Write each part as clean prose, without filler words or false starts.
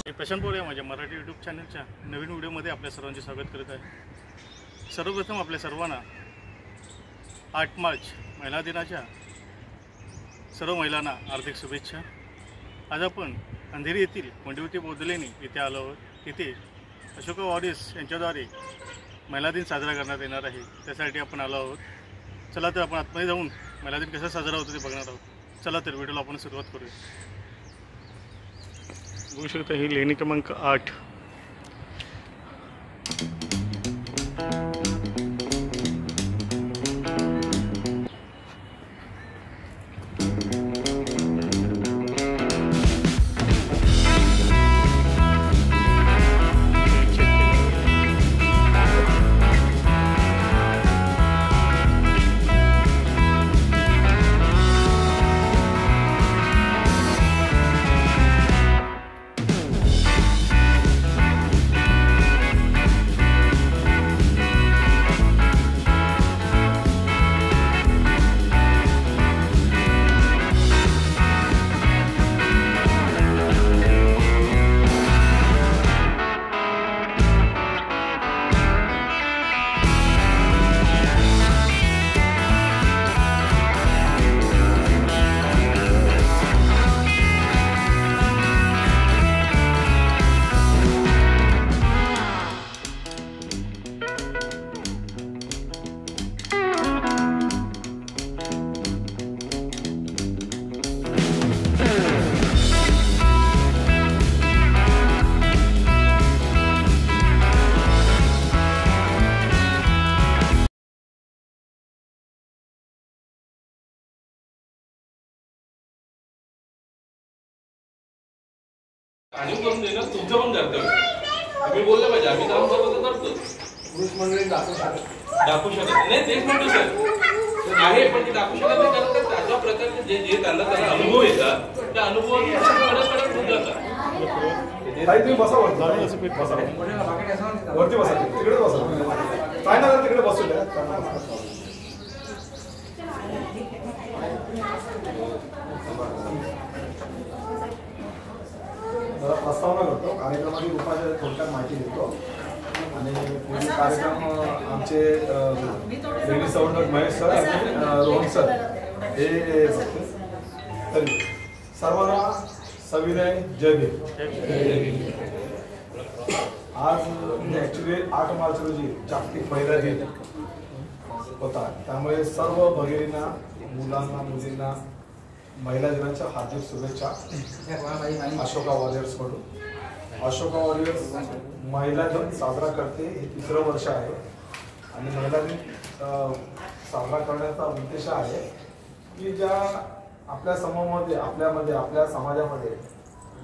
प्रशांत पोळे माझ्या मराठी यूट्यूब चॅनलच्या नवीन व्हिडिओमध्ये आपल्या सर्वांचे स्वागत करत आहे। सर्वप्रथम आपल्या सर्वांना 8 मार्च महिला दिनाच्या सर्व महिलांना हार्दिक शुभेच्छा। आज आपण अंधेरी येथील कोंडीवती बौद्धलेणी इथे आलो आहोत। इथे अशोका वॉरियर्स यांच्याद्वारे महिला दिन साजरा करण्यात येणार आहे, त्यासाठी आपण आलो आहोत। चला तर आपण आतमध्ये जाऊन महिला दिन कसा साजरा होतो ते बघणार आहोत। चला तर व्हिडिओला आपण सुरुवात करूया। बघू शकता ही लेणी क्रमांक 8। आणि करून देणं तुमचं पण कर्तव्य। आम्ही बोललं पाहिजे, आम्ही काम करतो करतो। पुरुष मंडळी दाखवू शकत नाही, तेच म्हणतो सर आहे, पण ते दाखवू शकत नाही कारण त्याच्या प्रकारचे जे त्यांना अनुभव येतात त्या अनुभवाने कडक होत जातात। तुम्ही बसा वरती बसा, तिकडे बसा, काय ना तिकडे बसू द्या। प्रस्तावना करतो, कार्यक्रमाची रूपाच्या थोडक्यात माहिती देतो आणि पुढील कार्यक्रम आमचे लेडी संवर्धक महेश सर आणि रोहन सर हे तरी सर्वांना सविनय जय भीम। आज ॲक्च्युली 8 मार्च रोजी जागतिक महिला दिन होता, त्यामुळे सर्व भगिनींना, मुलांना, मुलींना महिला दिनाच्या हार्दिक शुभेच्छा अशोका वॉरियर्स कडून। अशोका वॉरियर्स महिला दिन साजरा करते, हे 3रं वर्ष आहे आणि महिला दिन साजरा करण्याचा उद्देश आहे की ज्या आपल्या समूहामध्ये, आपल्या समाजामध्ये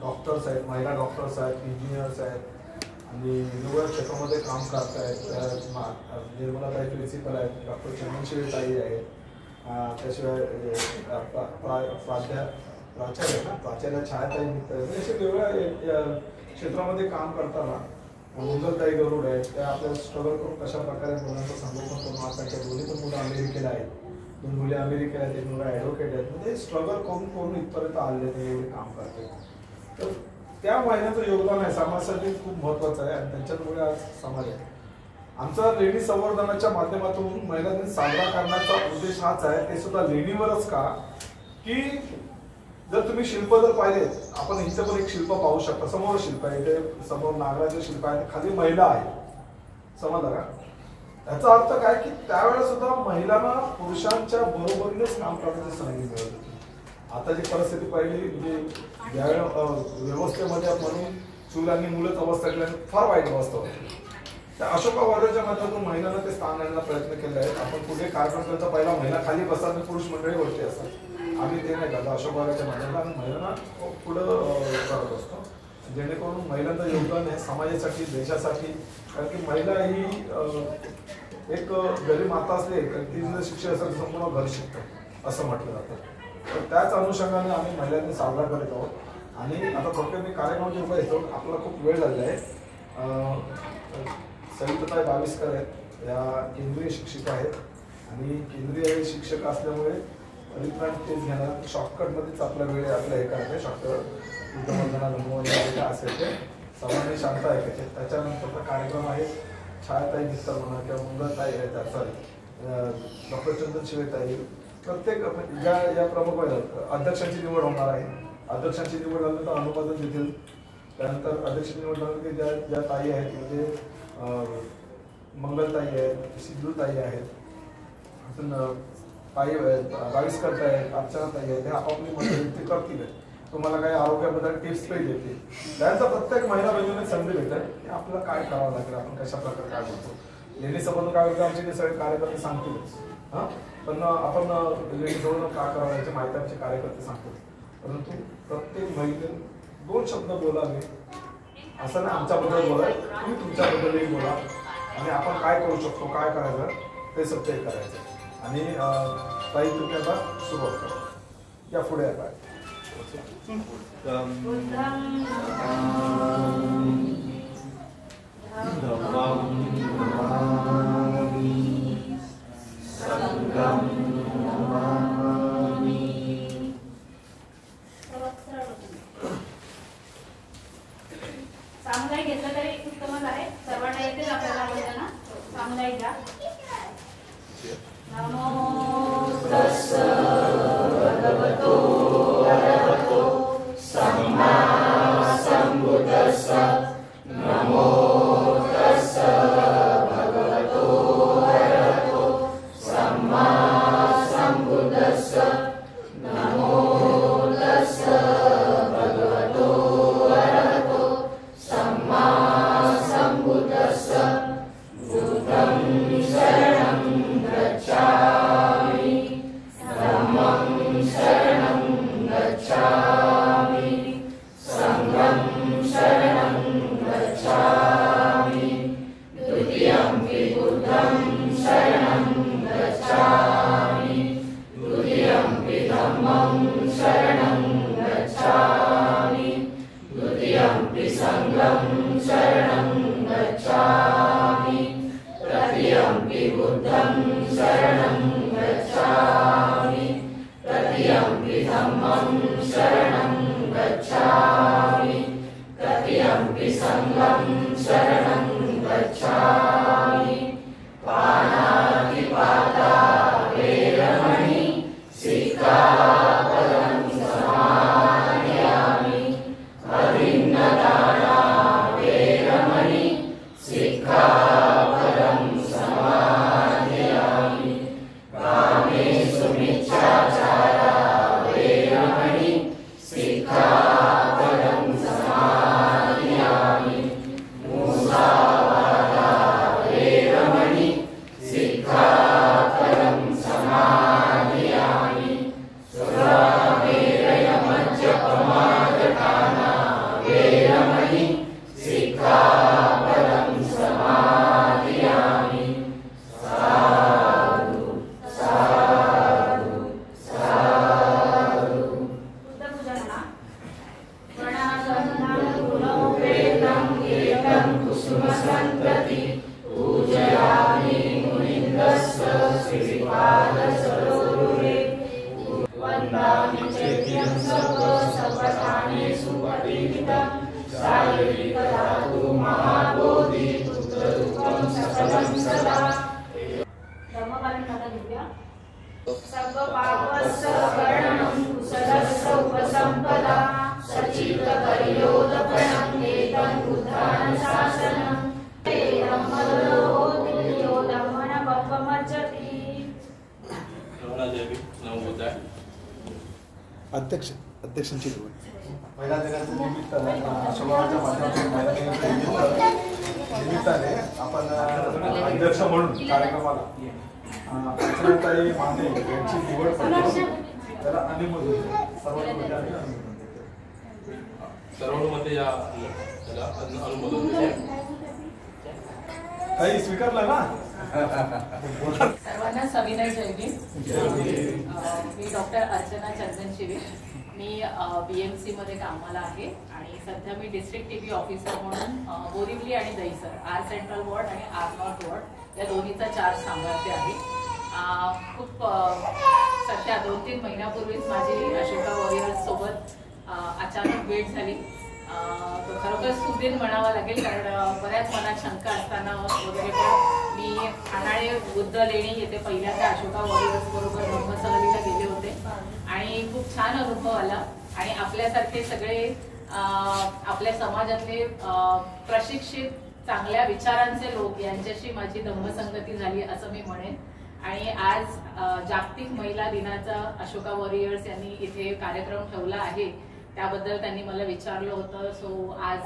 डॉक्टर्स आहेत, महिला डॉक्टर्स आहेत, इंजिनियर्स आहेत आणि वेगवेगळ्या क्षेत्रामध्ये काम करत आहेत। निर्मलाताई प्रिन्सिपल आहेत, डॉक्टर चंदनशिवी आहेत, त्याशिवाय प्राचार्य छायाताई मित्र आहेत, असे वेगवेगळ्या क्षेत्रामध्ये काम करताना मुंदलताई गरुड आहेत, त्या आपल्या स्ट्रगल करून कशा प्रकारे मुलांचं संगोपन करून आज त्यांच्या दोन्ही पण मुलं अमेरिकेला आहेत, 2 मुले अमेरिकेला आहेत, 1 मुलगा ॲडव्होकेट आहेत, म्हणजे स्ट्रगल करून इथपर्यंत आले ते एवढे काम करते। तर त्या महिन्याचं योगदान आहे समाजासाठी खूप महत्त्वाचं आहे आणि त्यांच्यामुळे आज समाज आहे। आमचा लेणी संवर्धनाच्या माध्यमातून महिला दिन साजरा करण्याचा उद्देश हाच आहे, ते सुद्धा लेणीवरच का की जर तुम्ही शिल्प जर पाहिले, आपण इथं पण एक शिल्प पाहू शकता, समोर शिल्प आहे, इथे समोर नागराचे शिल्प आहे, खाली महिला आहे, समजलं का? याचा अर्थ काय की त्यावेळेस सुद्धा महिलांना पुरुषांच्या बरोबरीनेच काम करण्याची संधी मिळत होती। आताची परिस्थिती पाहिली म्हणजे यावेळी व्यवस्थेमध्ये म्हणून चूल आणि मुलंच अवस्था केल्याने फार वाईट अवस्था होती। त्या अशोका वॉरियरच्या माध्यमातून महिलांना ते स्थान देण्याचा प्रयत्न केले आहेत। आपण पुढे कार्यक्रम करता पहिला महिला खाली बसतात आणि पुरुष मंडळी वरती असतात, आम्ही ते नाही करतो। अशोका वॉरियरच्या माध्यमातून महिलांना पुढं करत असतो, जेणेकरून महिलांचं योगदान आहे समाजासाठी, देशासाठी। कारण की महिला ही एक गरीब माता असते, ती जर शिक्षण असेल संपूर्ण घर शिकतं असं म्हटलं जातं। तर त्याच अनुषंगाने आम्ही महिलांनी साजरा करत आहोत आणि आता थोडक्यात मी कार्यक्रमाच्या उभा येतो, आपल्याला खूप वेळ झालेला आहे। सविताताई बाविस्कर आहेत, या केंद्रीय शिक्षिका आहेत आणि केंद्रीय शिक्षक असल्यामुळे परित्राण तेच घेणार, शॉर्टकटमध्येच आपला वेळ आपला हे करायचं शॉर्टकट बुद्धवंदना नमो जे काय असेल ते सर्वांनी शांत ऐकायचे. त्याच्यानंतरचा कार्यक्रम आहे छायाताई मित्तर म्हणा किंवा मंगलताई आहेत, सॉरी डॉक्टर चंदन शिवेताई, प्रत्येक या प्रमुख अध्यक्षांची निवड होणार आहे. अध्यक्षांची निवड झाल्यानंतर अनुमोदन देतील. त्यानंतर अध्यक्षांची निवड झाल्यानंतर ज्या ताई आहेत म्हणजे मंगलताई आहेत, सिद्धूताई आहेत, अजून ताई गाविस्कर ताई आहेत, अर्चनाताई आहेत, हे आपापली मंडळी ते करतील. तुम्हाला काही आरोग्याबद्दल टिप्स पण देतील. त्यानंतर प्रत्येक महिला बहिणीने संधी भेटेल की आपल्याला काय करावं लागेल, आपण कशा प्रकारे काय करतो. लेडीज सोबत काय होतं आमचे ते सगळे कार्यकर्ते सांगतीलच, हां, पण आपण लेडीजजवळ काय करावं याची माहिती आमचे कार्यकर्ते सांगतील. परंतु प्रत्येक महिलेने 2 शब्द बोलावे. असं नाही आमच्याबद्दल बोला, तुम्ही तुमच्याबद्दलही बोला आणि आपण काय करू शकतो, काय करायचं ते सत्य करायचं. आणि ताई तुम्ही आता सुरुवात करा. या पुढे आहे काय सामुदायिक घेतलं तरी उत्तमच आहे. सर्वांना येतेच आपल्याला बोलताना सामुदायिक घ्या. नमो तस्स भगवतो अरहतो सम्मा सम्बुद्धस्स. नमो तस्स भगवतो अरहतो सम्मा सम्बुद्धस्स. नमो तस्स भगवतो अरहतो सम्मा सम्बुद्धस्स. बुद्धं शरणं गच्छामि, धम्मं शरणं गच्छामि, संघं शरणं गच्छामि, द्वितीयंपि बुद्धं शरणं गच्छामि, द्वितीयंपि धम्मं शरणं गच्छामि, द्वितीयंपि संघं शरणं गच्छामि, तृतीयंपि बुद्धं शरणं गच्छामि, तृतीयंपि धम्मं शरणं गच्छामि, तृतीयंपि संघं शरणं गच्छामि. पाणातिपाता वेरमणि सिक्खापदं समादयामि. अभिन्नदाना वेरमणि सिक्खापदं समादयामि. कामेषु मिच्छाचारा वेरमणि सिक्खापदं समादयामि. मुसावादा वेरमणि सिक्खापदं समादयामि. सुरामेरयमज्जपमादठाना वेरमणि सिक्खापदं समादयामि. साधु साधु साधु. बुद्धपूजना वर्णागन्धगुणोपेतं एकं कुसुमसन्तति पूजयामि मुनिन्दस्य श्रीपादसरोरुहे. वन्दामि चैत्यं सर्वसर्वस्थानेषु पठितं शारीरिकधातु महाबोधि पुत्ररूपं सकलं सदा. धम्मपालन कथा घेऊया. सर्वपापस्य वर्णनं कुशलस्य उपसम्पदा. सचित्तपर्योदपणं एतं बुद्धानुशासनं. धम्मदलो दिव्यो धम्मनबप्पमज्जति. अध्यक्षांची निवड महिला दिनाच्या सोमवारच्या माध्यमातून महिला दिनाच्या निमित्ताने आपण अध्यक्ष म्हणून कार्यक्रमाला अर्चनाताई माने यांची निवड करतो. त्याला अनुमोदन सर्वांमध्ये सर्वांमध्ये या त्याला अनुमोदन ताई स्वीकारला ना. सर्वांना सविनय जयभीम. मी डॉक्टर अर्चना चंदन शिवे. मी BMC मध्ये कामाला आहे आणि सध्या मी डिस्ट्रिक्ट टीबी ऑफिसर म्हणून बोरिवली आणि दहिसर आर सेंट्रल वॉर्ड आणि आर नॉर्थ वॉर्ड या दोन्हीचा चार्ज सांभाळते आहे. खूप सध्या 2-3 महिन्यापूर्वीच माझी अशोका वॉरियर्स सोबत अचानक भेट झाली. तो खरोखर सुदीन म्हणावा लागेल, कारण बऱ्याच मनात शंका असताना वगैरे पण मी ठाणाळे बुद्ध लेणी येथे पहिल्यांदा अशोका वॉरियर्स बरोबर ब्रह्मसहलीला गेले होते आणि खूप छान अनुभव आला. आणि आपल्यासारखे सगळे आपल्या समाजातले प्रशिक्षित चांगल्या विचारांचे लोक यांच्याशी माझी धम्मसंगती झाली असं मी म्हणेन. आणि आज जागतिक महिला दिनाचा अशोका वॉरियर्स यांनी इथे कार्यक्रम ठेवला आहे, त्याबद्दल त्यांनी मला विचारलं होतं. सो आज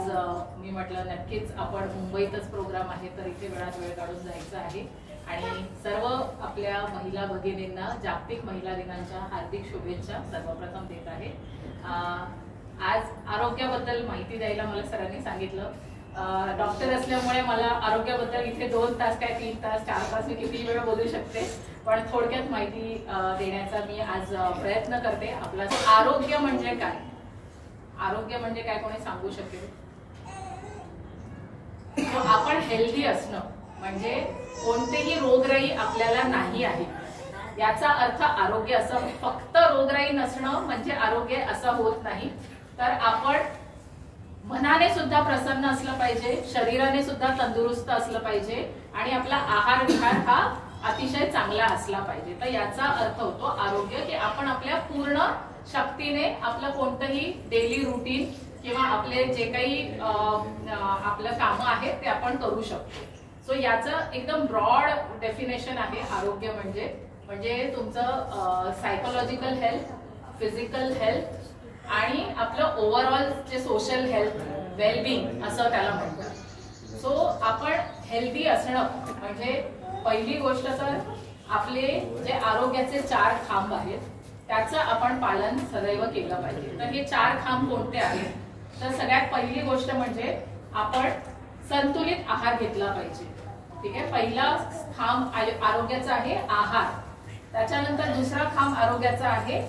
मी म्हटलं नक्कीच आपण मुंबईतच प्रोग्राम आहे तर इथे वेळात वेळ काढून जायचं आहे. आणि सर्व आपल्या महिला भगिनींना जागतिक महिला दिनाच्या हार्दिक शुभेच्छा सर्वप्रथम देत आहे. आज आरोग्याबद्दल माहिती द्यायला मला सरांनी सांगितलं. डॉक्टर असल्यामुळे मला आरोग्याबद्दल इथे 2 तास काय 3 तास 4 तास मी किती वेळ बोलू शकते, पण थोडक्यात माहिती देण्याचा मी आज प्रयत्न करते. आपलं आरोग्य म्हणजे काय, आरोग्य म्हणजे काय कोणी सांगू शकेल? आपण हेल्दी असणं म्हणजे कोणतेही रोगराई आपल्याला नाही आहे याचा अर्थ आरोग्य. असं फक्त रोगराई नसणं म्हणजे आरोग्य असं होत नाही. तर आपण मनाने सुद्धा प्रसन्न असलं पाहिजे, शरीराने सुद्धा तंदुरुस्त असलं पाहिजे आणि आपला आहार विहार हा अतिशय चांगला असला पाहिजे. तर याचा अर्थ होतो आरोग्य, की आपण आपल्या पूर्ण शक्तीने आपलं कोणतंही डेली रुटीन किंवा आपले जे काही आपलं कामं आहेत ते आपण करू शकतो. सो याचं एकदम ब्रॉड डेफिनेशन आहे आरोग्य म्हणजे तुमचं सायकोलॉजिकल हेल्थ, फिजिकल हेल्थ आणि आपलं ओव्हरऑल जे सोशल हेल्थ, वेलबिंग असं त्याला म्हणतात. सो आपण हेल्दी असणं म्हणजे पहिली गोष्ट तर आपले जे आरोग्याचे 4 खांब आहेत त्याचं आपण पालन सदैव केलं पाहिजे. तर हे 4 खांब कोणते आहेत? तर सगळ्यात पहिली गोष्ट म्हणजे आपण संतुलित आहार घेतला पाहिजे. ठीक आहे, पहिला खांब आरोग्याचा आहे आहार. त्याच्यानंतर दुसरा खांब आरोग्याचा आहे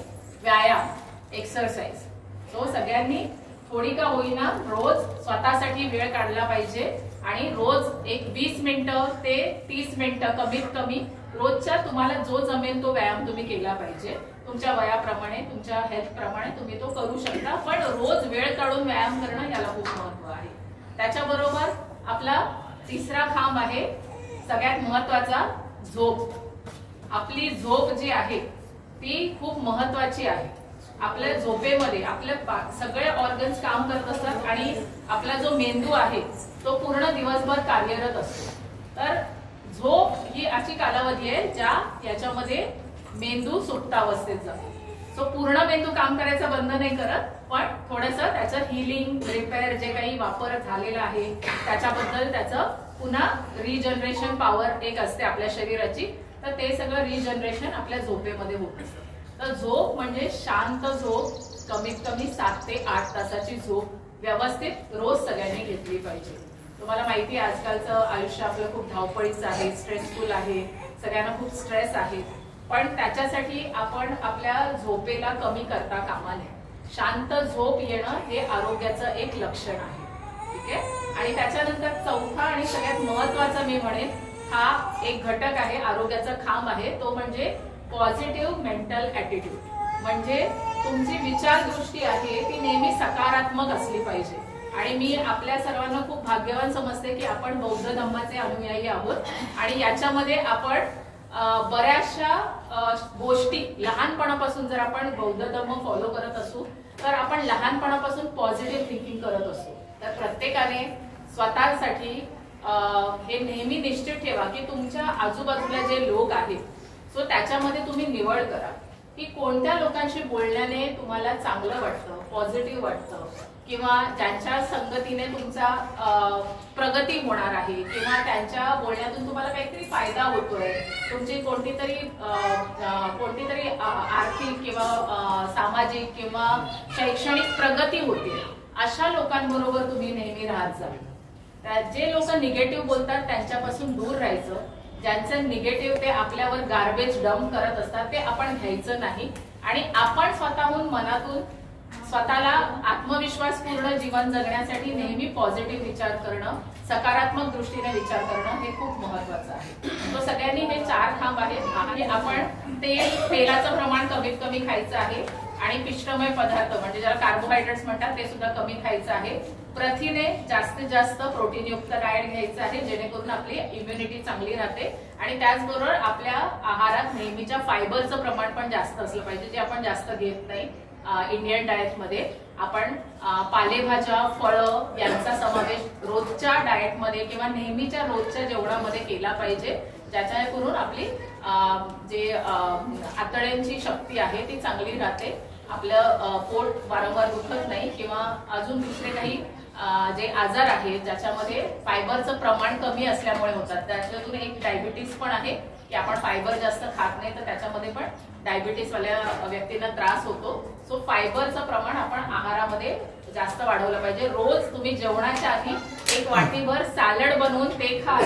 व्यायाम, एक्सरसाइज. सो सगळ्यांनी थोडी का होईना रोज स्वतःसाठी वेळ काढला पाहिजे आणि रोज एक 20 मिनिटं ते 30 मिनिटं कमीत कमी रोजच्या तुम्हाला जो जमेल तो व्यायाम तुम्ही केला पाहिजे. तुमच्या वयाप्रमाणे, तुमच्या हेल्थ प्रमाणे तुम्ही तो करू शकता, पण रोज वेळ काढून व्यायाम करणं याला खूप महत्व आहे. त्याच्याबरोबर आपला तिसरा खांब आहे सगळ्यात महत्वाचा झोप. आपली झोप जी आहे ती खूप महत्वाची आहे. आपल्या झोपेमध्ये आपले सगळे ऑर्गन्स काम करत असतात आणि आपला जो मेंदू आहे तो पूर्ण दिवसभर कार्यरत असतो. तर झोप ही अशी कालावधी आहे याच्यामध्ये मेंदू सुप्तावस्थेत जातो. सो पूर्ण मेंदू काम करायचं बंद नाही करत, पण थोडंसं त्याचं हिलिंग, रिपेअर जे काही वापर झालेला आहे त्याच्याबद्दल त्याचं पुन्हा रिजनरेशन पॉवर एक असते आपल्या शरीराची, तर ते सगळं रिजनरेशन आपल्या झोपेमध्ये होत असतं. तर झोप म्हणजे शांत झोप, कमीत कमी 7 ते 8 तासाची झोप व्यवस्थित रोज सगळ्यांनी घेतली पाहिजे. तुम्हाला माहिती आहे आजकालचं आयुष्य आपलं खूप धावपळीचं आहे, स्ट्रेसफुल आहे, सगळ्यांना खूप स्ट्रेस आहे, पण त्याच्यासाठी आपण आपल्या झोपेला कमी करता कामा नये. शांत झोप येणं हे आरोग्याचं एक लक्षण आहे. ठीक आहे, आणि त्याच्यानंतर चौथा आणि सगळ्यात महत्वाचा मी म्हणेन हा एक घटक आहे, आरोग्याचा खांब आहे, तो म्हणजे पॉझिटिव्ह मेंटल ऍटिट्यूड. म्हणजे तुमची विचारदृष्टी आहे ती नेहमी सकारात्मक असली पाहिजे. आणि मी आपल्या सर्वांना खूप भाग्यवान समजते की आपण बौद्ध धम्माचे अनुयायी आहोत आणि याच्यामध्ये आपण बऱ्याचशा गोष्टी लहानपणापासून जर आपण बौद्ध धम्म फॉलो करत असू तर आपण लहानपणापासून पॉझिटिव्ह थिंकिंग करत असतो. तर प्रत्येकाने स्वतःसाठी हे नेहमी निश्चित ठेवा की तुमच्या आजूबाजूला जे लोक आहेत सो त्याच्यामध्ये तुम्ही निवड करा की कोणत्या लोकांशी बोलण्याने तुम्हाला चांगलं वाटतं, पॉझिटिव्ह वाटतं, किंवा ज्यांच्या संगतीने तुमचा प्रगती होणार आहे किंवा त्यांच्या बोलण्यातून तुम्हाला काहीतरी फायदा होतोय, तुमची कोणतीतरी आर्थिक किंवा सामाजिक किंवा शैक्षणिक प्रगती होते, अशा लोकांबरोबर तुम्ही नेहमी राहत जा. जे लोक निगेटिव्ह बोलतात त्यांच्यापासून दूर राहायचं. ज्यांचं निगेटिव्ह ते आपल्यावर गार्बेज डंप करत असतात ते आपण घ्यायचं नाही. आणि आपण स्वतःहून मनातून स्वतःला आत्मविश्वासपूर्ण जीवन जगण्यासाठी नेहमी पॉझिटिव्ह विचार करणं, सकारात्मक दृष्टीने विचार करणं हे खूप महत्वाचं आहे. तो सगळ्यांनी हे 4 खांब आहेत. आणि आपण तेलाचं प्रमाण कमीत कमी खायचं आहे. आणि पिष्टमय पदार्थ म्हणजे ज्याला कार्बोहायड्रेट्स म्हणतात ते सुद्धा कमी खायचं आहे. प्रथिने जास्तीत जास्त प्रोटीनयुक्त डाएट घ्यायचं आहे जेणेकरून आपली इम्युनिटी चांगली राहते. आणि त्याचबरोबर आपल्या आहारात नेहमीच्या फायबरचं प्रमाण पण जास्त असलं पाहिजे जे आपण जास्त घेत नाही. इंडियन डाएटमध्ये आपण पालेभाज्या फळं यांचा समावेश रोजच्या डाएटमध्ये किंवा नेहमीच्या रोजच्या जेवणामध्ये केला पाहिजे ज्याच्याकरून आपली जे आतड्यांची शक्ती आहे ती चांगली राहते. आपलं पोट वारंवार दुखत नाही किंवा अजून दुसरे काही जे आजार आहेत ज्याच्यामध्ये फायबरचं प्रमाण कमी असल्यामुळे होतात. त्याच्यातून एक डायबिटीस पण आहे की आपण फायबर जास्त खात नाही तर त्याच्यामध्ये पण डायबिटीसवाल्या व्यक्तींना त्रास होतो. सो फायबरचं प्रमाण आपण आहारामध्ये जास्त वाढवलं पाहिजे. रोज तुम्ही जेवणाच्या आधी एक वाटीभर सॅलड बनवून ते खा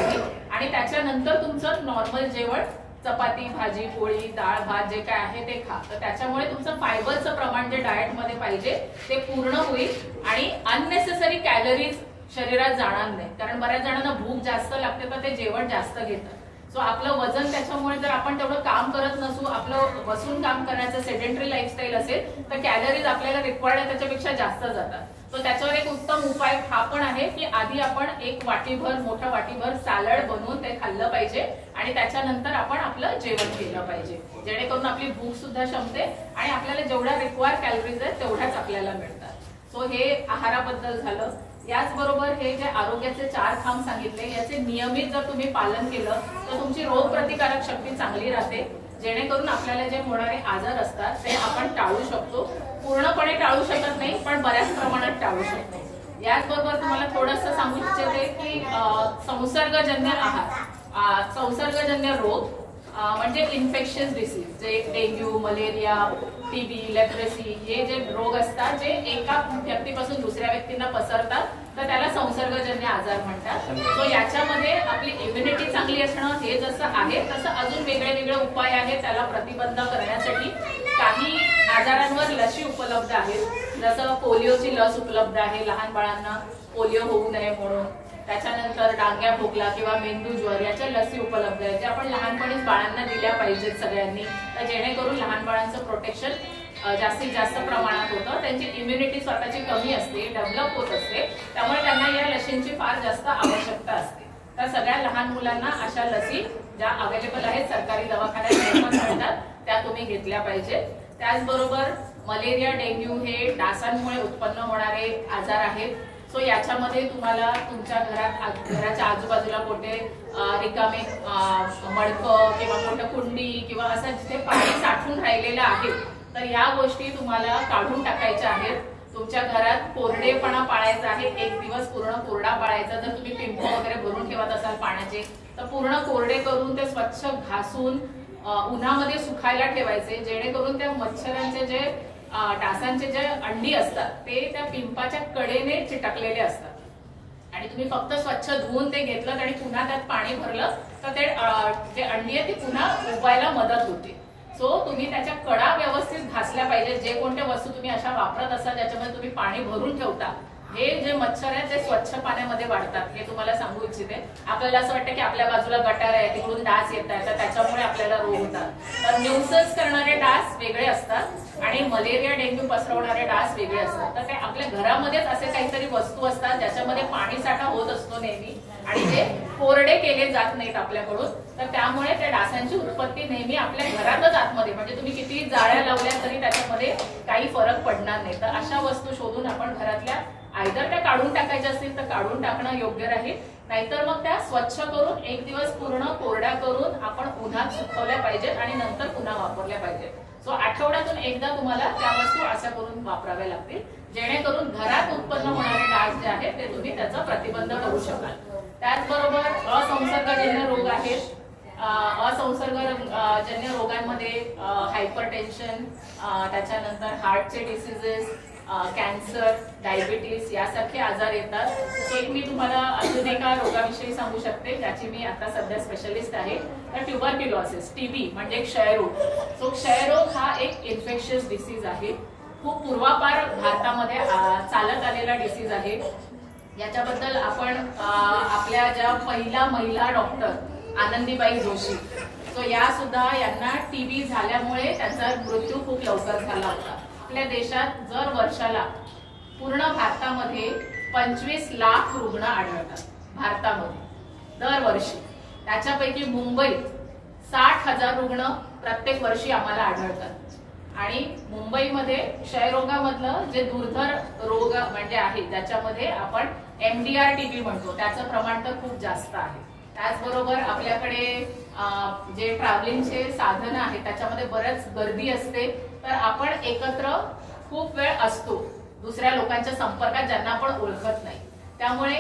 आणि त्याच्यानंतर तुमचं नॉर्मल जेवण चपाती भाजी पोळी डाळ भात जे काय आहे ते खा. तर त्याच्यामुळे तुमचं फायबरचं प्रमाण जे डाएटमध्ये पाहिजे ते पूर्ण होईल आणि अननेसेसरी कॅलरीज शरीरात जाणार नाही. कारण बऱ्याच जणांना भूक जास्त लागते तर ते जेवण जास्त घेतात. सो आपलं वजन त्याच्यामुळे जर आपण तेवढं काम करत नसू आपलं बसून काम करण्याचं सेडेंटरी लाईफस्टाईल असेल तर कॅलरीज आपल्याला रिक्वायर्ड त्याच्यापेक्षा जास्त जातात. तो त्याच्यावर एक उत्तम उपाय हा पण आहे की आधी आपण एक वाटीभर मोठा वाटीभर सॅलड बनवून ते खाल्लं पाहिजे आणि त्याच्यानंतर आपण आपलं जेवण केलं पाहिजे जेणेकरून आपली भूक सुद्धा शमते आणि आपल्याला जेवढ्या रिक्वायर्ड कॅलरीज आहेत तेवढ्याच आपल्याला मिळतात. सो हे आहाराबद्दल झालं. याचबरोबर हे जे आरोग्याचे 4 खांब सांगितले याचे नियमित जर तुम्ही पालन केलं तर तुमची रोगप्रतिकारक शक्ती चांगली राहते जेणेकरून आपल्याला जे होणारे आजार असतात ते आपण टाळू शकतो. पूर्णपणे टाळू शकत नाही पण बऱ्याच प्रमाणात टाळू शकतो. याचबरोबर तुम्हाला थोडंसं सांगू इच्छिते की संसर्गजन्य आहार संसर्गजन्य रोग म्हणजे इन्फेक्शियस डिसीज जे डेंग्यू मलेरिया टीबी लेप्रेसी हे जे रोग असतात जे एका व्यक्तीपासून दुसऱ्या व्यक्तींना पसरतात तर त्याला संसर्गजन्य आजार म्हणतात. सो याच्यामध्ये आपली इम्युनिटी चांगली असणं हे जसं आहे तसं अजून वेगळे वेगळे उपाय आहेत त्याला प्रतिबंध करण्यासाठी. काही आजारांवर लसी उपलब्ध आहेत जसं पोलिओची लस उपलब्ध आहे लहान बाळांना पोलिओ होऊ नये म्हणून. त्याच्यानंतर डांग्या खोकला किंवा मेंदू ज्वर याच्या लसी उपलब्ध आहेत ज्या आपण लहानपणीच बाळांना दिल्या पाहिजेत सगळ्यांनी तर जेणेकरून लहान बाळांचं प्रोटेक्शन जास्तीत जास्त प्रमाणात होतं. त्यांची इम्युनिटी स्वतःची कमी असते डेव्हलप होत असते त्यामुळे त्यांना या लसींची फार जास्त आवश्यकता असते. तर सगळ्या लहान मुलांना अशा लसी ज्या अवेलेबल आहेत सरकारी दवाखान्यात मिळतात त्या तुम्ही घेतल्या पाहिजेत. त्याचबरोबर मलेरिया डेंग्यू हे डासांमुळे उत्पन्न होणारे आजार आहेत. सो याच्यामध्ये तुम्हाला तुमच्या घराच्या आजूबाजूला कोठे रिकामे मडकं किंवा मोठं कुंडी किंवा असं जिथे पाणी साठून राहिलेलं आहे तर या गोष्टी तुम्हाला काढून टाकायच्या आहेत. तुमच्या घरात कोरडेपणा पाळायचा आहे. एक दिवस पूर्ण कोरडा पाळायचा. जर तुम्ही पिंप वगैरे भरून ठेवत असाल पाण्याचे तर पूर्ण कोरडे करून ते स्वच्छ घासून उन्हामध्ये सुकायला ठेवायचे जेणेकरून त्या मच्छरांचे जे डासांचे जे अंडी असतात ते त्या पिंपाच्या कडेने चिटकलेले असतात आणि तुम्ही फक्त स्वच्छ धुवून ते घेतलं आणि पुन्हा त्यात पाणी भरलं तर ते जे अंडी आहे ती पुन्हा उगवायला मदत होते. सो तुम्ही त्याच्या कडा व्यवस्थित घासल्या पाहिजे. जे कोणत्या वस्तू तुम्ही अशा वापरत असाल ज्याच्यामध्ये तुम्ही पाणी भरून ठेवता हे जे मच्छर आहेत ते स्वच्छ पाण्यामध्ये वाढतात हे तुम्हाला सांगू इच्छिते. आपल्याला असं वाटतं की आपल्या बाजूला गटार आहे तिकडून डास येत आहेत तर त्याच्यामुळे आपल्याला रोग होतात. तर न्यूसन्स करणारे डास वेगळे असतात आणि मलेरिया डेंग्यू पसरवणारे डास वेगळे असतात. तर ते आपल्या घरामध्येच असे काहीतरी वस्तू असतात ज्याच्यामध्ये पाणी साठा होत असतो नेहमी आणि जे कोरडे केले जात नाहीत आपल्याकडून तर त्यामुळे त्या डासांची उत्पत्ती नेहमी आपल्या घरातच आतमध्ये म्हणजे तुम्ही किती जाळ्या लावल्या तरी त्याच्यामध्ये काही फरक पडणार नाही. तर अशा वस्तू शोधून आपण घरातल्या आयदर त्या काढून टाकायच्या असतील तर काढून टाकणं योग्य राहील नाहीतर मग त्या स्वच्छ करून एक दिवस पूर्ण कोरड्या करून आपण उन्हात सुकवल्या पाहिजेत आणि नंतर पुन्हा वापरल्या पाहिजेत. सो आठवड्यातून एकदा तुम्हाला त्या वस्तू अशा करून वापराव्या लागतील जेणेकरून घरात उत्पन्न होणारे डास जे आहेत ते तुम्ही त्याचा प्रतिबंध करू शकाल. त्याचबरोबर असंसर्गजन्य रोग आहेत. असंसर्गजन्य रोगांमध्ये हायपरटेन्शन त्याच्यानंतर हार्टचे डिसीजेस कॅन्सर डायबिटीस यासारखे आजार येतात. एक मी तुम्हाला अजून एका रोगाविषयी सांगू शकते ज्याची मी आता सध्या स्पेशलिस्ट आहे तर ट्युबरक्युलोसिस टीबी म्हणजे क्षयरोग. सो क्षयरोग हा एक इन्फेक्शियस डिसीज आहे. खूप पूर्वापार भारतामध्ये चालत आलेला डिसीज आहे. याच्याबद्दल आपण आपल्या ज्या पहिल्या महिला डॉक्टर आनंदीबाई जोशी सो या सुद्धा यांना टीबी झाल्यामुळे त्यांचा मृत्यू खूप लवकर झाला होता. आपल्या देशात जर वर्षाला पूर्ण भारतामध्ये 25 लाख रुग्ण आढळतात भारतामध्ये दरवर्षी. त्याच्यापैकी मुंबईत 60,000 रुग्ण प्रत्येक वर्षी आम्हाला आढळतात. आणि मुंबईमध्ये क्षयरोगामधलं जे दुर्धर रोग म्हणजे आहे ज्याच्यामध्ये आपण MDR TB म्हणतो त्याचं प्रमाण तर खूप जास्त आहे. त्याचबरोबर आपल्याकडे जे ट्रॅव्हलिंगचे साधनं आहेत त्याच्यामध्ये बऱ्याच गर्दी असते. तर आपण एकत्र खूप वेळ असतो दुसऱ्या लोकांच्या संपर्कात ज्यांना आपण ओळखत नाही. त्यामुळे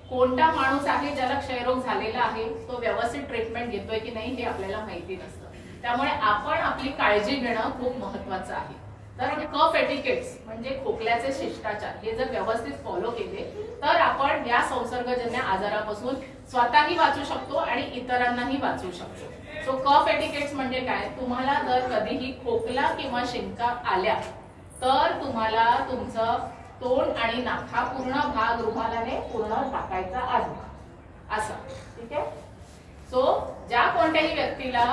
कोणता माणूस आहे ज्याला क्षयरोग झालेला आहे तो व्यवस्थित ट्रीटमेंट घेतोय की नाही हे आपल्याला माहिती नसतं. त्यामुळे आपण आपली काळजी घेणं खूप महत्वाचं आहे. तर कफ एटिकेट्स म्हणजे खोकल्याचे शिष्टाचार हे जर व्यवस्थित फॉलो केले तर आपण या संसर्गजन्य आजारापासून स्वतःही वाचू शकतो आणि इतरांनाही वाचवू शकतो. सो कफ एटिकेट्स म्हणजे काय, तुम्हाला जर कधीही खोकला किंवा शिंका आल्या तर तुम्हाला तुमचं तोंड आणि नाक हा पूर्ण भाग रुमालाने पूर्ण टाकायचा आहे असं. ठीक आहे. सो ज्या कोणत्याही व्यक्तीला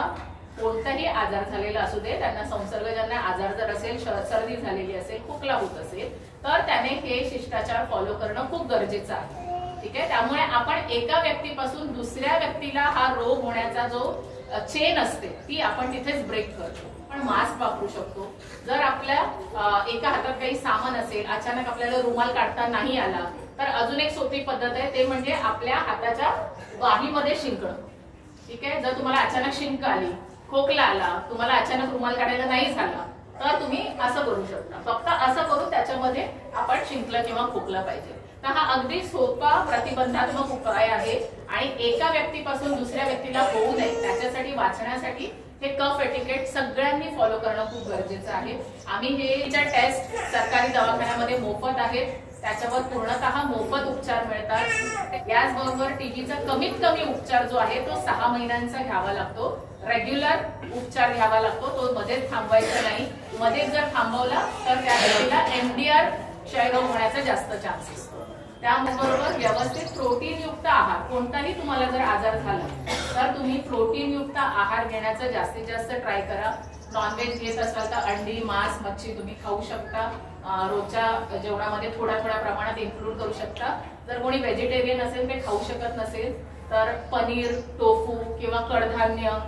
कोणताही आजार झालेला असू दे त्यांना संसर्गजन्य आजार जर असेल सर्दी झालेली असेल खोकला होत असेल तर त्याने हे शिष्टाचार फॉलो करणं खूप गरजेचं आहे. ठीक आहे. त्यामुळे आपण एका व्यक्तीपासून दुसऱ्या व्यक्तीला हा रोग होण्याचा जो चेन असते ती आपण तिथेच ब्रेक करतो. पण मास्क वापरू शकतो. जर आपल्या एका हातात काही सामान असेल अचानक आपल्याला रुमाल काढता नाही आला तर अजून एक सोपी पद्धत आहे ते म्हणजे आपल्या हाताच्या बाहीमध्ये शिंकणं. ठीक आहे. जर तुम्हाला अचानक शिंक आली खोकला आला तुम्हाला अचानक रुमाल काढायला नाही झाला तर तुम्ही असं करू शकता. फक्त असं करून त्याच्यामध्ये आपण शिंकलं किंवा खोकलं पाहिजे. तर हा अगदी सोपा प्रतिबंधात्मक उपाय आहे आणि एका व्यक्तीपासून दुसऱ्या व्यक्तीला होऊ नये त्याच्यासाठी वाचण्यासाठी हे कफ एटिकेट सगळ्यांनी फॉलो करणं खूप गरजेचं आहे. आम्ही हे टेस्ट सरकारी दवाखान्यामध्ये मोफत आहेत. त्याच्यावर पूर्णतः मोफत उपचार मिळतात. याचबरोबर टीबीचा कमीत कमी उपचार जो आहे तो 6 महिन्यांचा घ्यावा लागतो. रेग्युलर उपचार घ्यावा लागतो. तो मध्येच थांबवायचा नाही. मध्येच जर थांबवला तर त्या व्यक्तीला MDR क्षयरोग होण्याचा जास्त चान्स असतो. त्याबरोबर व्यवस्थित प्रोटीनयुक्त आहार कोणताही तुम्हाला जर आजार झाला तर तुम्ही प्रोटीनयुक्त आहार घेण्याचा जास्तीत जास्त ट्राय करा. नॉनव्हेज घेत असाल तर अंडी मांस मच्छी तुम्ही खाऊ शकता. रोजच्या जेवणामध्ये थोड्या प्रमाणात इन्क्लूड करू शकता. जर कोणी व्हेजिटेरियन असेल ते खाऊ शकत नसेल तर पनीर टोफू किंवा कडधान्य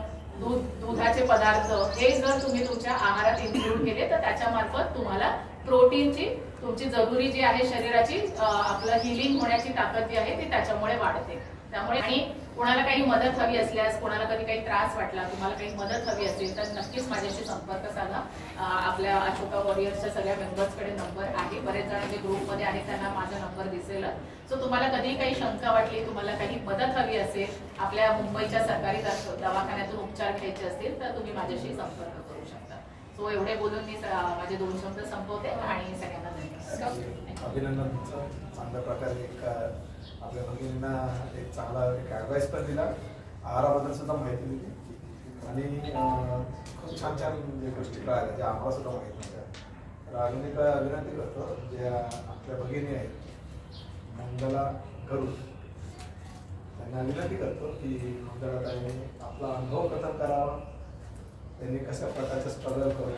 दुधाचे पदार्थ हे जर तुम्ही तुमच्या आहारात इन्क्लूड केले तर त्याच्यामार्फत तुम्हाला प्रोटीनची तुमची जरुरी जी आहे शरीराची आपलं हिलिंग होण्याची ताकद जी आहे ती त्याच्यामुळे वाढते. त्यामुळे आणि कोणाला काही मदत हवी असल्यास कोणाला कधी काही त्रास वाटला तुम्हाला काही मदत हवी असेल तर नक्कीच माझ्याशी संपर्क साधा. आपल्या अशोका वॉरियर्सच्या सगळ्या मेंबर्सकडे नंबर आहे. बरेच जण जे ग्रुपमध्ये आहेत त्यांना माझा नंबर दिसेल. सो तुम्हाला कधी काही शंका वाटली तुम्हाला काही मदत हवी असेल आपल्या मुंबईच्या सरकारी दवाखान्यातून उपचार घ्यायचे असतील तर तुम्ही माझ्याशी संपर्क करू शकता. सो एवढे बोलून मी माझे 2 शब्द संपवते आणि सगळ्यांना धन्यवाद. अभिनंदन तुमचं. चांगल्या प्रकारे आपल्या भगिनींना एक चांगला एक ॲडवाईस पण दिला. आहाराबद्दल सुद्धा माहिती दिली आणि खूप छान गोष्टी कळाल्या ज्या आम्हाला सुद्धा माहीत नव्हत्या. तर अजून एक विनंती करतो ज्या आपल्या भगिनी आहेत मंगला गरुड त्यांना विनंती करतो की मंगलाताईने आपला अनुभव कथन करावा. त्यांनी कशा प्रकारचं स्ट्रगल करून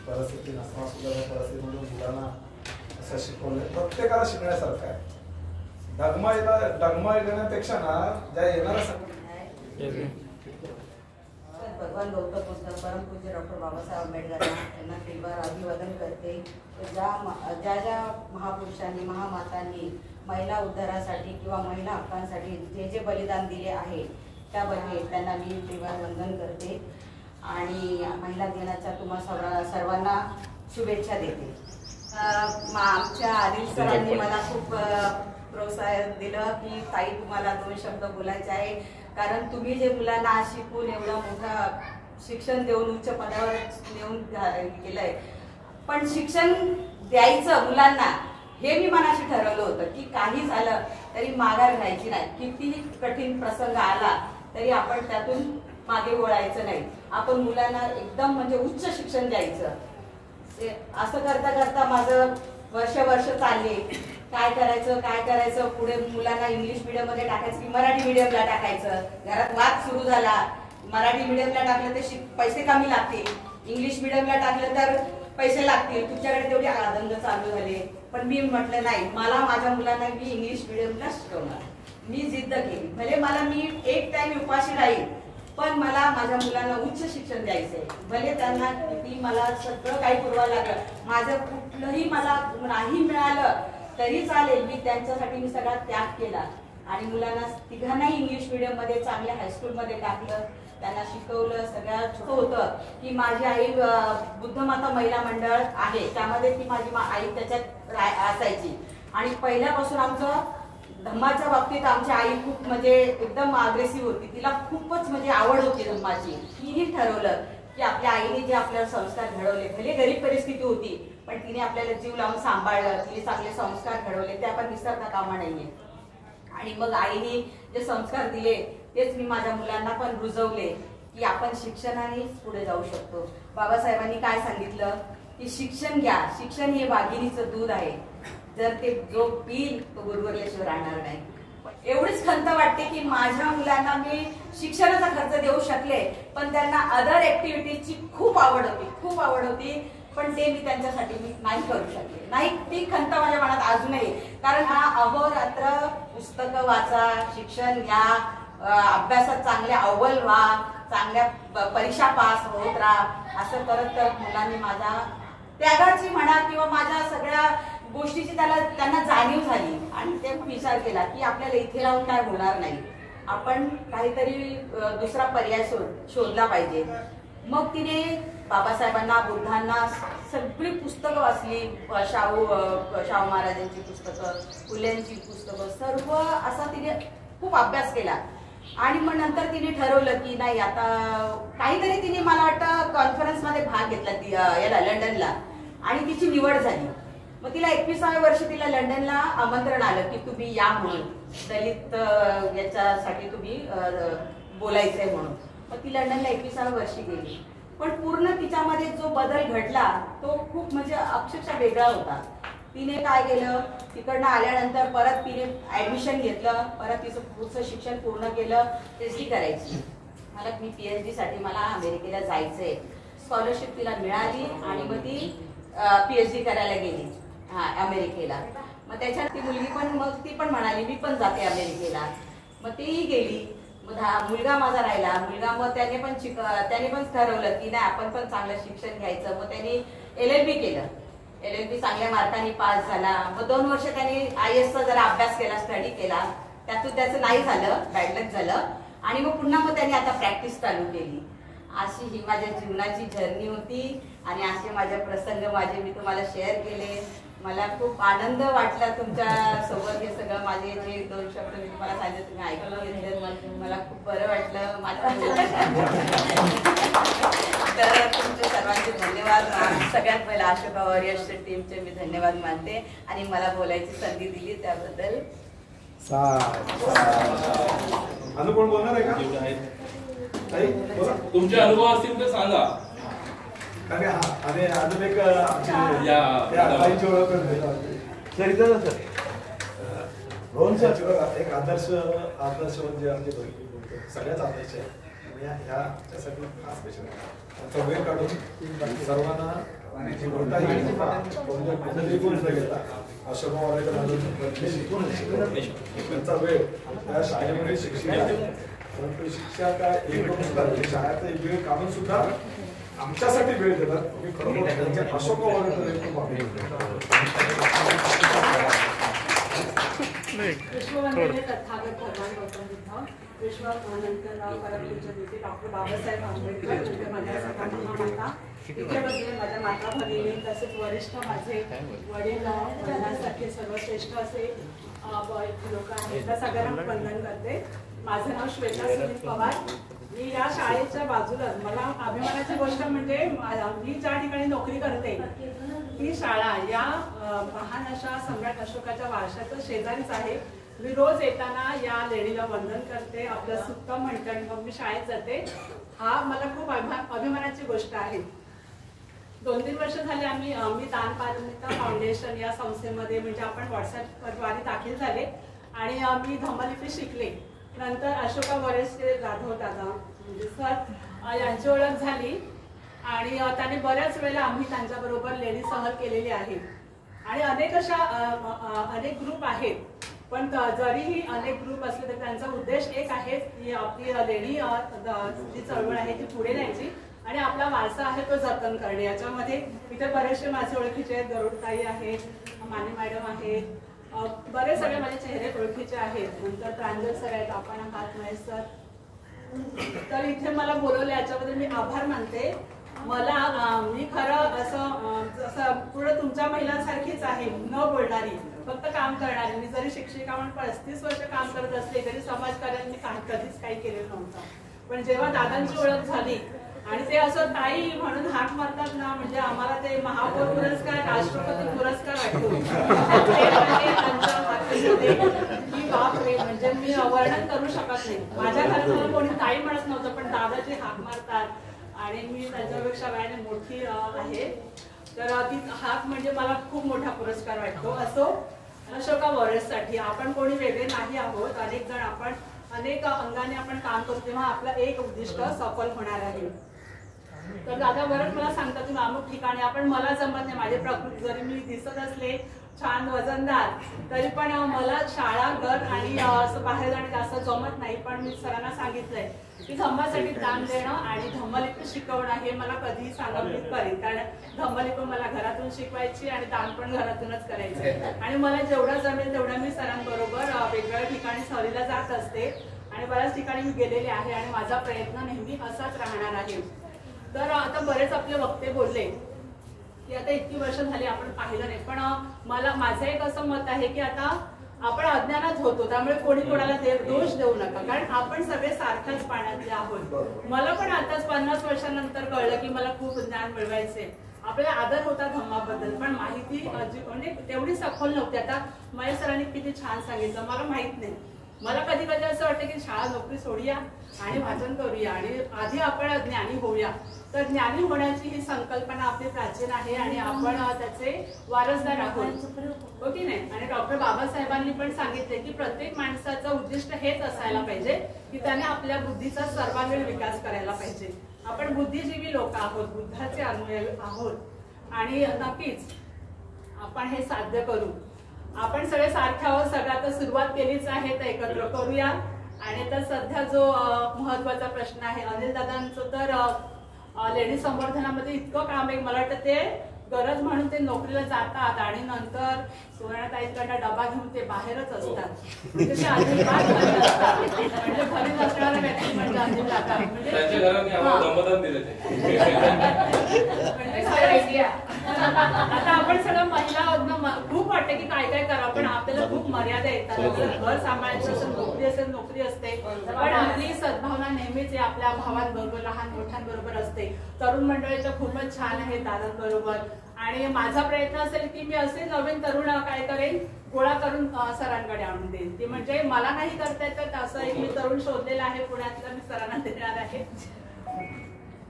परिस्थिती नसताना सुद्धा त्या परिस्थितीमधून मुलांना असं शिकवलं. प्रत्येकाला शिकण्यासारखं आहे. डगमगण्यापेक्षा ना ज्या येणाऱ्या भगवान गौतम बुद्ध परमपूज्य डॉक्टर बाबासाहेब आंबेडकर यांना दिलवार अभिवादन करते. ज्या महापुरुषांनी महामातांनी महिला उद्धारासाठी किंवा महिला हक्कांसाठी जे बलिदान दिले आहे त्याबद्दल त्यांना मी दिलवार वंदन करते आणि महिला दिनाच्या तुम्हा सर्वांना शुभेच्छा देते. आमच्या आदिल सरांनी मला खूप प्रोत्साहन दिलं की ताई तुम्हाला 2 शब्द बोलायचे आहे कारण तुम्ही जे मुलांना आज शिकून एवढं मोठं शिक्षण देऊन उच्च पदावर नेऊन केलंय पण शिक्षण द्यायचं मुलांना हे मी मनाशी ठरवलं होतं की काही झालं तरी माघार घ्यायची नाही. कितीही कठीण प्रसंग आला तरी आपण त्यातून मागे वळायचं नाही. आपण मुलांना एकदम म्हणजे उच्च शिक्षण द्यायचं. असं करता करता माझं वर्ष चालले. काय करायचं पुढे मुलांना इंग्लिश मीडियम मध्ये टाकायचं की मराठी मीडियमला टाकायचं. घरात वाद सुरू झाला. मराठी मीडियमला टाकलं तर पैसे कमी लागतील. इंग्लिश मीडियमला टाकलं तर पैसे लागतील, तुमच्याकडे तेवढे आनंद चालू झाले. पण मी म्हटलं नाही, मला माझ्या मुलांना मी इंग्लिश मिडियमला शिकवणार. मी जिद्द केली. भले मला मी एक टाइम उपाशी राहील, पण मला माझ्या मुलांना उच्च शिक्षण द्यायचंय. भले त्यांना किती मला सगळं काही पुरवायला लागलं, माझं कुठलंही मला नाही मिळालं तरी चालेल, मी त्यांच्यासाठी मी सगळा त्याग केला. आणि मुलांना तिघांनाही इंग्लिश मिडियम मध्ये चांगल्या हायस्कूलमध्ये टाकलं, त्यांना शिकवलं. सगळ्यात छोटं होतं की माझी आई बुद्धमाता महिला मंडळ आहे, त्यामध्ये ती माझी आई त्याच्यात असायची. आणि पहिल्यापासून आमचं धम्माच्या बाबतीत आमची आई खूप म्हणजे एकदम अग्रेसिव्ह होती. तिला खूपच म्हणजे आवड होती धम्माची. तिने ठरवलं की आपल्या आईने जे आपल्याला संस्कार घडवले, भले गरीब परिस्थिती होती पण तिने आपल्याला जीव लावून सांभाळलं, तिने चांगले संस्कार घडवले, ते आपण विसरता कामा नाहीये. आणि मग आईने जे संस्कार दिले तेच मी माझ्या मुलांना पण रुजवले की आपण शिक्षणानेच पुढे जाऊ शकतो. बाबासाहेबांनी काय सांगितलं की शिक्षण घ्या, शिक्षण हे वाघिणीचं दूध आहे, जर ते जो पिल तो गुरगुरल्याशिवाय राहणार नाही. एवढीच खंत वाटते की माझ्या मुलांना मी शिक्षणाचा खर्च देऊ शकले, पण त्यांना अदर ऍक्टिव्हिटीजची खूप आवड होती, पण ते मी त्यांच्यासाठी मी नाही करू शकले. नाही, ती खंत माझ्या मनात अजूनही. कारण हा अहोरात्र पुस्तकं वाचा, शिक्षण घ्या, अभ्यासात चांगले अव्वल व्हा, चांगल्या परीक्षा पास होत राहा, असं करत करत मुलांनी माझ्या त्यागाची म्हणा किंवा माझ्या सगळ्या गोष्टीची त्यांना जाणीव झाली. आणि ते विचार केला की आपल्याला इथे राहून काय होणार नाही, आपण काहीतरी दुसरा पर्याय शोधला पाहिजे. मग तिने बाबासाहेबांना, बुद्धांना सगळी पुस्तकं वाचली, शाहू महाराजांची पुस्तकं, फुलेंची पुस्तकं, सर्व असा तिने खूप अभ्यास केला. आणि मग नंतर तिने ठरवलं की नाही, आता काहीतरी तिने मला वाटतं कॉन्फरन्समध्ये भाग घेतला याला लंडनला, आणि तिची निवड झाली. मग तिला 21व्या वर्षी तिला लंडनला आमंत्रण आलं की तुम्ही या म्हणून, दलित याच्यासाठी तुम्ही बोलायचंय म्हणून. मग ती लंडनला 21व्या वर्षी गेली. पण पूर्ण तिच्यामध्ये जो बदल घडला तो खूप म्हणजे अक्षरशः वेगळा होता. तिने काय केलं, तिकडनं आल्यानंतर परत तिने ऍडमिशन घेतलं, परत तिचं पुढचं शिक्षण पूर्ण केलं, PhD करायची. मी PhD साठी मला अमेरिकेला जायचंय. स्कॉलरशिप तिला मिळाली आणि मग ती PhD करायला गेली अमेरिकेला. मग त्याच्यात ती मुलगी पण मग ती पण म्हणाली मी पण जाते अमेरिकेला. मग तीही गेली. मग मुलगा माझा राहिला. मुलगा मग त्याने पण ठरवलं की नाही, आपण पण चांगलं शिक्षण घ्यायचं. मग त्याने LLB केलं. LLB चांगल्या मार्काने पास झाला. मग 2 वर्ष त्याने IASचा जरा अभ्यास केला, स्टडी केला. त्यातून त्याचं नाही झालं, बॅडलक झालं. आणि मग पुन्हा मग त्याने आता प्रॅक्टिस चालू केली. अशी ही माझ्या जीवनाची जर्नी होती. आणि असे माझे प्रसंग मी तुम्हाला शेअर केले. मला खूप आनंद वाटला तुमच्या सोबत हे सगळं माझे जे 2 शब्द मी तुम्हाला सांगितले तुम्ही ऐकून घेतले. मला खूप बरं वाटलं. तर तुमचे सर्वांचे धन्यवाद. सगळ्यात पहिला अशोका वॉरियर्स टीमचे मी धन्यवाद मानते आणि मला बोलायची संधी दिली त्याबद्दल. कोण बोलणार आहे का? तुमचे अनुभव असतील तर सांगा. आणि अजून एक आईची ओळख एक आदर्श म्हणजे आमचे सगळ्याच आदर्श आहे. ह्याच्यासाठी खास स्पेशल त्यांचा वेळ काढून सर्वांना अशोका वॉरियर त्यांचा वेळ त्या शाळेमध्ये शिक्षिका आहे, परंतु शिक्षा काय एक शाळेचा वेळ काढून सुद्धा आमच्यासाठी वेळ देतात. तुम्ही खरोखर त्यांच्या अशोका वॉरियर विश्ववंदनीय तथागत भगवान गौतम बुद्ध, विश्वानंतराव परमपूज्य नेते डॉक्टर बाबासाहेब आंबेडकर, इथे माझ्या सगळ्या महामाता, इथे बसले माझ्या माता भगिनी, तसेच वरिष्ठ माझे वडील, वडिलांसारखे सर्वश्रेष्ठ असे लोक आहेत, त्या सगळ्यांना वंदन करते. माझं नाव श्वेता सुनील पवार. मी या शाळेच्या बाजूला, मला अभिमानाची गोष्ट म्हणजे मी ज्या ठिकाणी नोकरी करते ती शाळा या महान अशा सम्राट अशोकाच्या वारशाच्या शेजारीच आहे. मी रोज येताना या लेडीला वंदन करते, आपलं सुक्कम म्हणते आणि मग मी शाळेत जाते. हा मला खूप अभिमानाची गोष्ट आहे. 2-3 वर्ष झाले मी दान पारमिता फाउंडेशन या संस्थेमध्ये म्हणजे आपण व्हॉट्सअपद्वारे दाखल झाले आणि मी धम्मलिपी शिकले. नंतर अशोका वॉरियर्सचे जाधव दादा म्हणजे सर यांची ओळख झाली आणि त्याने बऱ्याच वेळेला आम्ही त्यांच्याबरोबर लेणी सहल केलेली आहे आणि अनेक ग्रुप आहेत, पण जरीही अनेक ग्रुप असले तरी त्यांचा उद्देश एक आहे की आपली लेणी जी चळवळ आहे ती पुढे न्यायची आणि आपला वारसा आहे तो जतन करणे. याच्यामध्ये इथे बरेचसे माझे ओळखीचे आहेत, गरुडताई आहेत, माने मॅडम आहेत, बरेच सगळे माझे चेहरे ओळखीचे आहेत. नंतर प्रांजल सर आहेत, आपण आहात, महेश सर. तर इथे मला बोलवले याच्याबद्दल मी आभार मानते. मी खरं असं पुढे तुमच्या महिलांसारखीच आहे, न बोलणारी, फक्त काम करणारी. मी जरी शिक्षिका म्हणून 35 वर्ष काम करत असले तरी समाजकार्यात मी कधीच काही केलेलं नव्हतं. पण जेव्हा दादांची ओळख झाली आणि ते असं ताई म्हणून हाक मारतात ना, म्हणजे आम्हाला ते महापौर पुरस्कार, राष्ट्रपती पुरस्कार वाटतो की बापरे, म्हणजे मी वर्णन करू शकत नाही. माझ्या घरात मला कोणी ताई म्हणत नव्हतं, पण दादाची हाक मारतात आणि मी त्यांच्यापेक्षा वयाने मोठी आहे, तर ती हाक म्हणजे मला खूप मोठा पुरस्कार वाटतो. असो, अशोका वॉरियर्ससाठी आपण कोणी वेगळे नाही आहोत. अनेक जण आपण अनेक अंगाने आपण काम करतो, तेव्हा आपलं एक उद्दिष्ट सफल होणार आहे. तर दादा बरंच मला सांगतात तुम्ही अमुक ठिकाणी, आपण मला जमत नाही. माझी प्रकृती जरी मी दिसत असले छान वजनदार तरी पण मला शाळा, घर आणि असं बाहेर जाणं जास्त जमत नाही. पण मी सरांना सांगितलंय की धम्मासाठी दान देणं आणि धम्मलिपी शिकवणं हे मला कधीही सांगत करेन, कारण धम्मलिपी मला घरातून शिकवायची आणि दान पण घरातूनच करायचं. आणि मला जेवढं जमेल तेवढं मी सरांबरोबर वेगवेगळ्या ठिकाणी सहलीला जात असते आणि बऱ्याच ठिकाणी मी गेलेले आहे आणि माझा प्रयत्न नेहमी असाच राहणार आहे. तर आता बरेच आपले वक्ते बोलले की आता इतकी वर्ष झाली आपण पाहिलं नाही, पण माझं एक असं मत आहे की आता आपण अज्ञानात होतो, त्यामुळे कोणी कोणाला दोष देऊ नका, कारण आपण सगळे सारख्याच पाण्यातले आहोत. मला पण आताच 50 वर्षानंतर कळलं की मला खूप ज्ञान मिळवायचे. आपल्याला आदर होता धम्माबद्दल, पण माहिती म्हणजे तेवढी सखोल नव्हती. आता महेश सरांनी किती छान सांगितलं, मला माहित नाही. मला कधी कधी असं वाटतं की शाळा नोकरी सोडूया आणि वाचन करूया आणि आधी आपण ज्ञानी होऊया. तर ज्ञानी होण्याची ही संकल्पना आपली प्राचीन आहे आणि आपण त्याचे वारसदार आहोत, हो की नाही. आणि डॉक्टर बाबासाहेबांनी पण सांगितले की प्रत्येक माणसाचं उद्दिष्ट हेच असायला पाहिजे की त्याने आपल्या बुद्धीचा सर्वांगीण विकास करायला पाहिजे. आपण बुद्धिजीवी लोक आहोत, बुद्धाचे अनुयायी आहोत आणि नक्कीच आपण हे साध्य करू. आपण सगळे सारखे आहोत, सगळ्यात सुरुवात केलीच आहे, तर एकत्र करूया. आणि तर सध्या जो महत्वाचा प्रश्न आहे अनिल दादांचं, तर लेडी संवर्धनामध्ये इतकं काम आहे, मला वाटतं ते गरज म्हणून ते नोकरीला जातात आणि नंतर सुवर्णाताईंकडनं डबा घेऊन ते बाहेरच असतात. म्हणजे ते अजिबात घरी नसतात, म्हणजे घरी नसणाऱ्या व्यक्ती म्हणजे अनिल दादा म्हणजे आता आपण सगळं महिला खूप वाटते की काय काय करा, पण आपल्याला खूप मर्यादा येतात. घर सांभाळायचं असेल, नोकरी असेल, नोकरी असते, पण आपली सद्भावना नेहमीच आपल्या भावांबरोबर, लहान मोठ्यांबरोबर असते. तरुण मंडळीच्या खूपच छान आहे दादांबरोबर. आणि माझा प्रयत्न असेल की मी असे नवीन तरुण काय करेन, गोळा करून सरांकडे आणून देईन. ते म्हणजे मला नाही करता येत, तर असं एक मी तरुण शोधलेला आहे पुण्यातला, मी सरांना देणार आहे.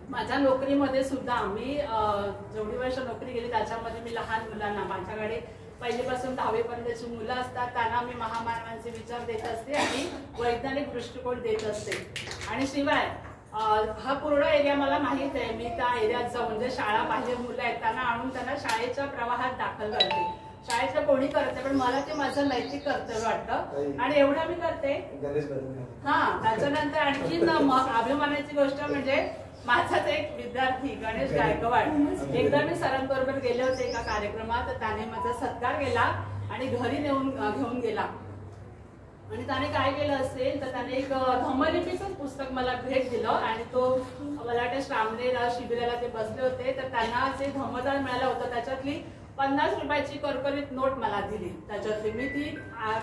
माझ्या नोकरीमध्ये सुद्धा मी जेवढी वर्ष नोकरी केली त्याच्यामध्ये मी लहान मुलांना, माझ्याकडे पहिलीपासून 10वी पर्यंतची मुलं असतात, त्यांना मी महामानवांचे विचार देत असते आणि वैज्ञानिक दृष्टिकोन देत असते. आणि शिवाय हा पूर्ण एरिया मला माहित आहे, मी त्या एरियात जाऊन म्हणजे शाळा बाहेर मुलं आहेत त्यांना आणून त्यांना शाळेच्या प्रवाहात दाखल करते. शाळेचं कोणी करते, पण मला ते माझं नैतिक कर्तव्य वाटतं आणि एवढं मी करते. त्याच्यानंतर आणखी अभिमानाची गोष्ट म्हणजे माझाच एक विद्यार्थी गणेश गायकवाड, एकदा मी सरांबरोबर गेले होते एका कार्यक्रमात, तर त्याने माझा सत्कार केला आणि घरी घेऊन गेला. आणि त्याने काय केलं असेल तर त्याने एक धम्मलिपीचं पुस्तक मला भेट दिलं आणि तो मला वाटतं श्रामणेर शिबिराला ते बसले होते, तर त्यांना जे धम्मदान मिळालं होतं त्याच्यातली 50 रुपयाची करकरीत नोट मला दिली. त्याच्यातली मी ती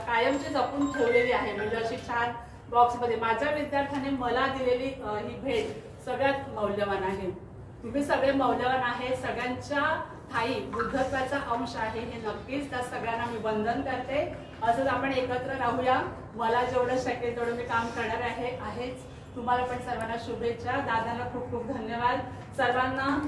कायमची जपून ठेवलेली आहे, म्हणजे अशी छान बॉक्समध्ये. माझ्या विद्यार्थ्याने मला दिलेली ही भेट सगळ्यात मौल्यवान आहे. तुम्ही सगळे मौल्यवान आहे, सगळ्यांच्या ठाई बुद्धत्वाचा अंश आहे, हे नक्कीच त्या सगळ्यांना मी वंदन करते. असंच आपण एकत्र राहूया. मला जेवढं शक्य तेवढं मी काम करणार आहेच. तुम्हाला पण सर्वांना शुभेच्छा. दादांना खूप खूप धन्यवाद. सर्वांना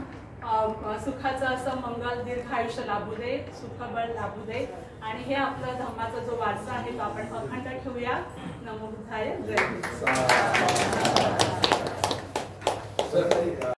सुखाचं असं मंगल दीर्घ आयुष्य लाभू दे, सुखबळ लाभू दे आणि हे आपलं धम्माचा जो वारसा आहे तो आपण अखंड ठेवूया. नमो बुद्धाय. जय हिंद.